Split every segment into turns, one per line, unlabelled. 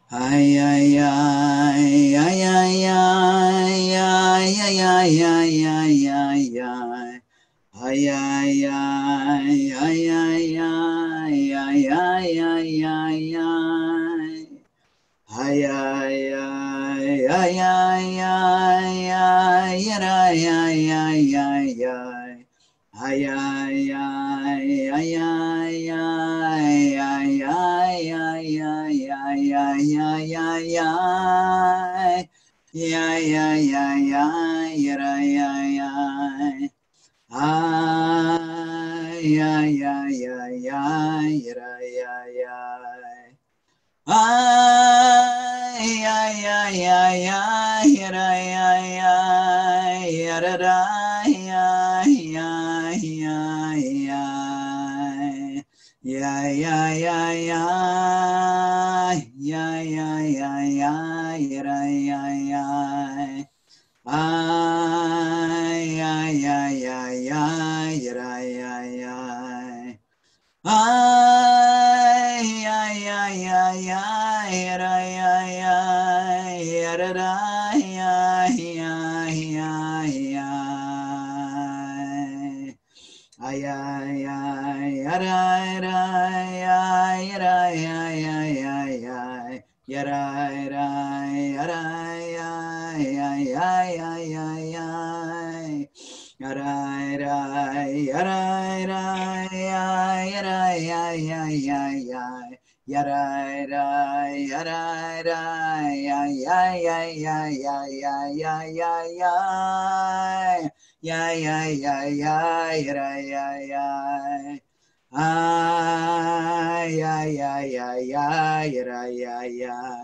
Ay, ay, ay, ay, ay, ay, ay, ay, ay, ay, ay, ay, ay. Ay, ay, ay, ay, ay, ay, ay, ay, ay, ay, ay. Ay, ay, ay, ay, ay, ay, ay, ay, ay, ay, ay, ay. Ay, ay, ay, ay, ay, ay, ay, ay, ay, ay, ay, ay, ay, ay, ay. Ay, ay, ay, ay, ay, ay, ay. Ay, ay, ay, ay, ay, ay, ay, ay. Ay, ay, ay, ay, ay, ay, ay, ay, ay, ay, ay, ay, ay. Yeah, yeah, yeah, yeah. Yeah, yeah, yeah, yeah. Yeah, yeah, yeah. Ay, ay, ay, ay, ay. Yeah, yeah, yeah. Ay, ay, ay, ay, ay, ay, ay, ay, ay, ay, ay, ay, ay, ay. Ay, ay, ay, ay, ay, ay, ay, ay, ay, ay, ay. Yarai, rai, yarai, ay, ay, ay, ay, ay, ay. Yarai, rai, yarai, rai, ay, yarai, ay, ay, ay, ay. Yarai, rai, yarai, rai, ay, ay, ay, ay, ay, ay, ay, ay, ay. Yeah, yeah, yeah, yeah, yeah, yeah, yeah. Ay, ay, ay, ay, ay, yeah, yeah, yeah.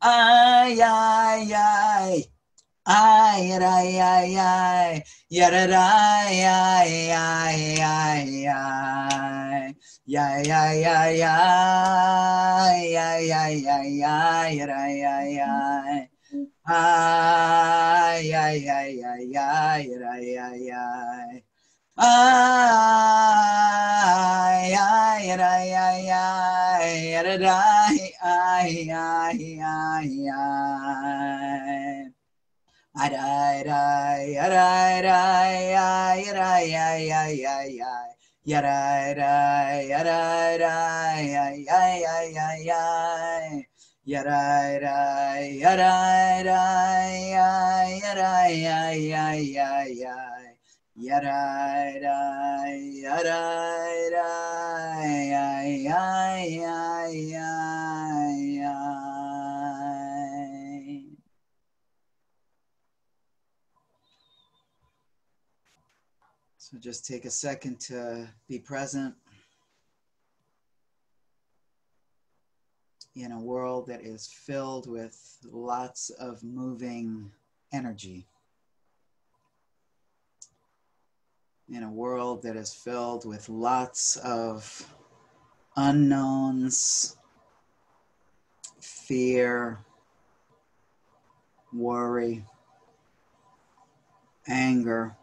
Ay, ay, ay. Ay, ay, ay, ay, yararay, ay, ay, ay, ay, ay, ay, ay, ay, ay, ay, ay, ay, ay, ay, ay. Ay, ay, ay, ay, ay, ay, ay, ay. Ay, ay, ay, ay, ay, ay, ay, ay, ay, ay. Ay, ay, ay, ay, ay, ay, ay, ay, ay, ay, ay. Yarai, rai, yarai, rai, ay, ay, ay, ay, ay. Yarai, rai, yarai, rai, ay, yarai, ay, ay, ay, ay. Yarai, rai, yarai, rai, ay, ay, ay, ay, ay. So just take a second to be present in a world that is filled with lots of moving energy, in a world that is filled with lots of unknowns, fear, worry, anger,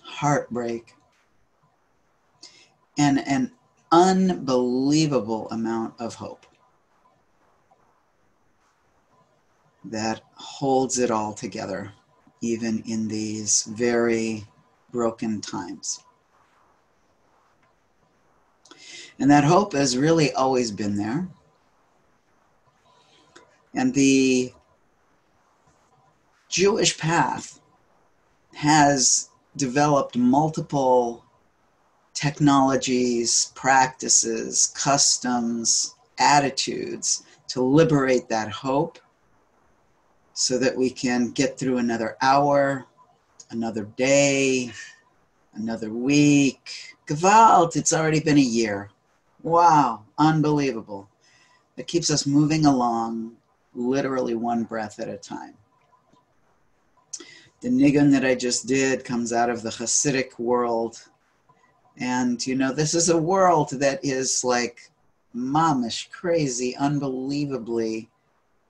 heartbreak, and an unbelievable amount of hope that holds it all together, even in these very broken times. And that hope has really always been there. And the Jewish path has developed multiple technologies, practices, customs, attitudes to liberate that hope so that we can get through another hour, another day, another week. Gewalt, it's already been a year. Wow, unbelievable. It keeps us moving along, literally one breath at a time. The nigun that I just did comes out of the Hasidic world. And, you know, this is a world that is like mamish, crazy, unbelievably,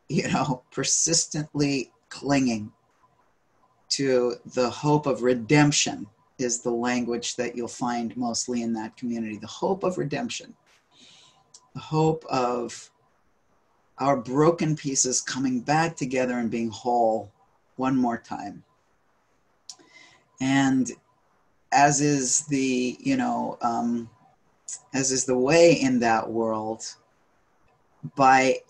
you know, persistently clinging to the hope of redemption is the language that you'll find mostly in that community. The hope of redemption. The hope of our broken pieces coming back together and being whole one more time. And as is the, as is the way in that world, by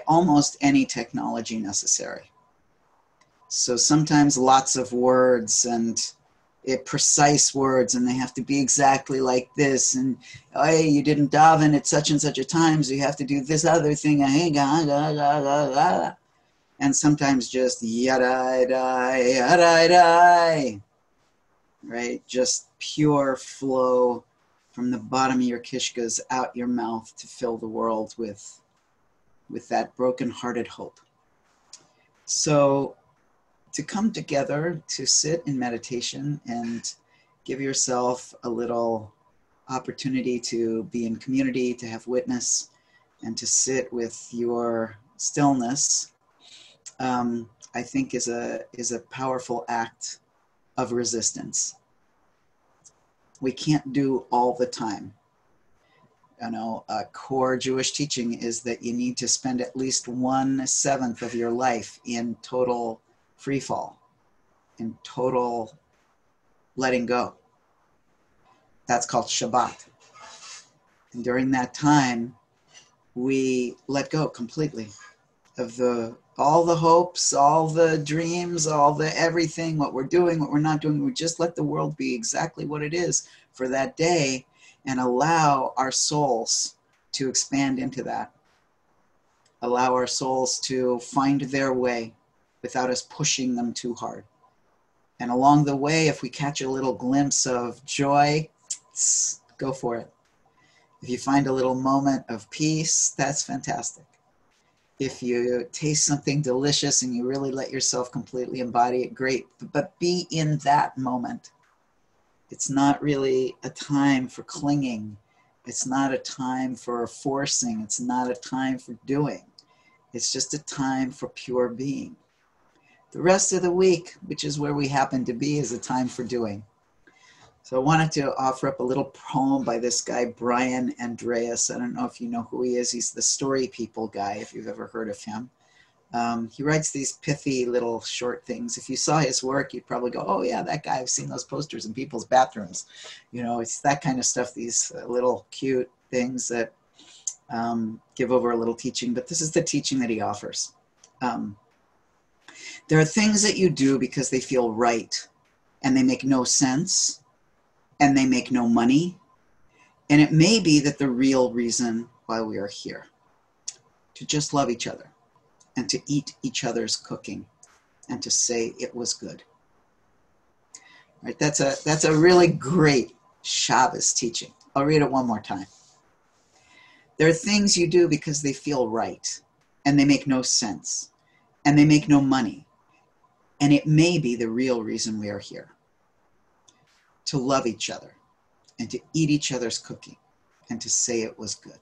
almost any technology necessary. So sometimes lots of words and precise words, and they have to be exactly like this. And hey, you didn't daven at such and such a time, so you have to do this other thing. And sometimes just yadai dai, yadai dai, right? Just pure flow from the bottom of your kishkas out your mouth to fill the world with that broken-hearted hope. So to come together, to sit in meditation and give yourself a little opportunity to be in community, to have witness, and to sit with your stillness, I think is a powerful act of resistance. We can't do all the time. A core Jewish teaching is that you need to spend at least 1/7 of your life in total free fall, in total letting go. That's called Shabbat. And during that time, we let go completely of all the hopes, all the dreams, all the everything, what we're doing, what we're not doing. We just let the world be exactly what it is for that day and allow our souls to expand into that. Allow our souls to find their way without us pushing them too hard. And along the way, if we catch a little glimpse of joy, go for it. If you find a little moment of peace, that's fantastic. If you taste something delicious and you really let yourself completely embody it, great. But be in that moment. It's not really a time for clinging. It's not a time for forcing. It's not a time for doing. It's just a time for pure being. The rest of the week, which is where we happen to be, is a time for doing. So I wanted to offer up a little poem by this guy, Brian Andreas. I don't know if you know who he is. He's the Story People guy, if you've ever heard of him. He writes these pithy little short things. If you saw his work, you'd probably go, oh yeah, that guy, I've seen those posters in people's bathrooms. It's that kind of stuff, these little cute things that give over a little teaching. But this is the teaching that he offers. There are things that you do because they feel right, and they make no sense, and they make no money. And it may be that the real reason why we are here, to just love each other and to eat each other's cooking and to say it was good. Right? That's a really great Shabbos teaching. I'll read it one more time. There are things you do because they feel right, and they make no sense, and they make no money. And it may be the real reason we are here, to love each other and to eat each other's cooking and to say it was good.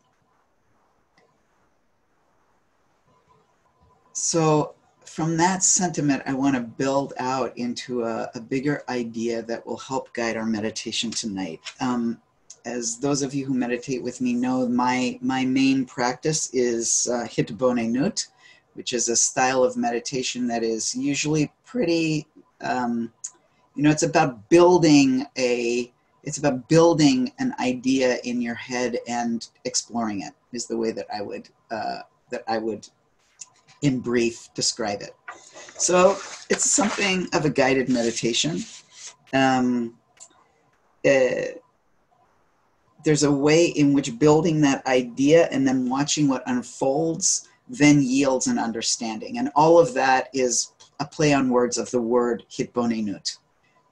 So from that sentiment, I want to build out into a bigger idea that will help guide our meditation tonight. As those of you who meditate with me know, my main practice is Hitbonenut, which is a style of meditation that is usually pretty, it's about building an idea in your head and exploring it, is the way that I would in brief describe it. So it's something of a guided meditation. There's a way in which building that idea and then watching what unfolds then yields an understanding. And all of that is a play on words of the word hitbonenut.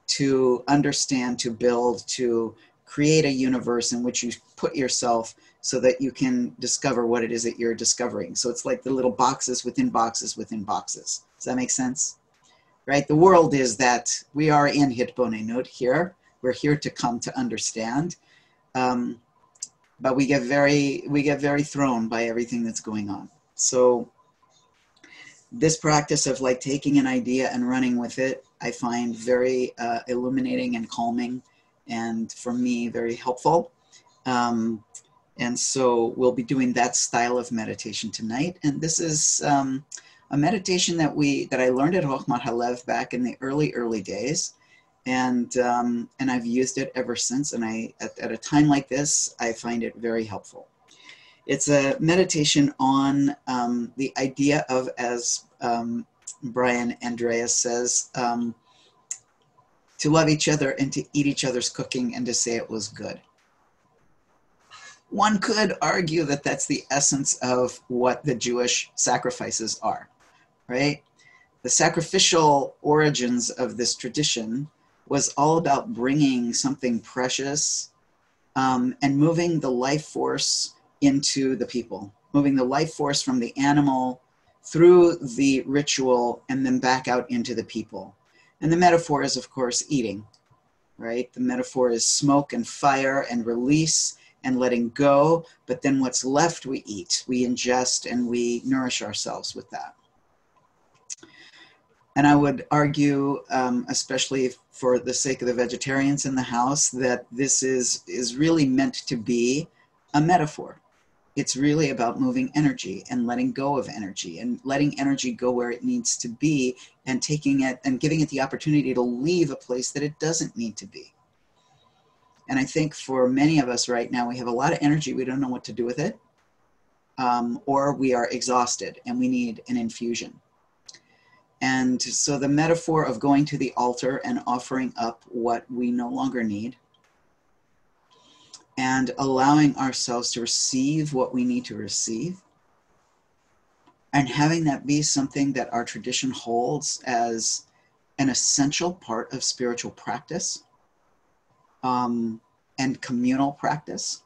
To understand, to build, to create a universe in which you put yourself so that you can discover what it is that you're discovering. So it's like the little boxes within boxes within boxes. Does that make sense? Right? The world is that we are in Hitbonenut here. We're here to come to understand. But we get very thrown by everything that's going on. So this practice of like taking an idea and running with it, I find very illuminating and calming, and for me, very helpful. And so we'll be doing that style of meditation tonight. And this is a meditation that I learned at Chochmat HaLev back in the early days. And I've used it ever since. And at a time like this, I find it very helpful. It's a meditation on the idea of, as Brian Andreas says, to love each other and to eat each other's cooking and to say it was good. One could argue that that's the essence of what the Jewish sacrifices are, right? The sacrificial origins of this tradition was all about bringing something precious and moving the life force into the people, moving the life force from the animal through the ritual and then back out into the people. And the metaphor is, of course, eating, right? The metaphor is smoke and fire and release and letting go, but then what's left we eat, we ingest, and we nourish ourselves with that. And I would argue, especially for the sake of the vegetarians in the house, that this is really meant to be a metaphor. It's really about moving energy and letting go of energy and letting energy go where it needs to be and taking it and giving it the opportunity to leave a place that it doesn't need to be. And I think for many of us right now, we have a lot of energy. We don't know what to do with it, or we are exhausted and we need an infusion. And so the metaphor of going to the altar and offering up what we no longer need and allowing ourselves to receive what we need to receive and having that be something that our tradition holds as an essential part of spiritual practice and communal practice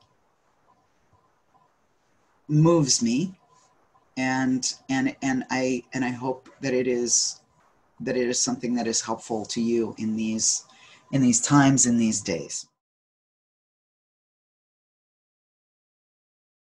moves me, and I hope that it is something that is helpful to you in these times, in these days.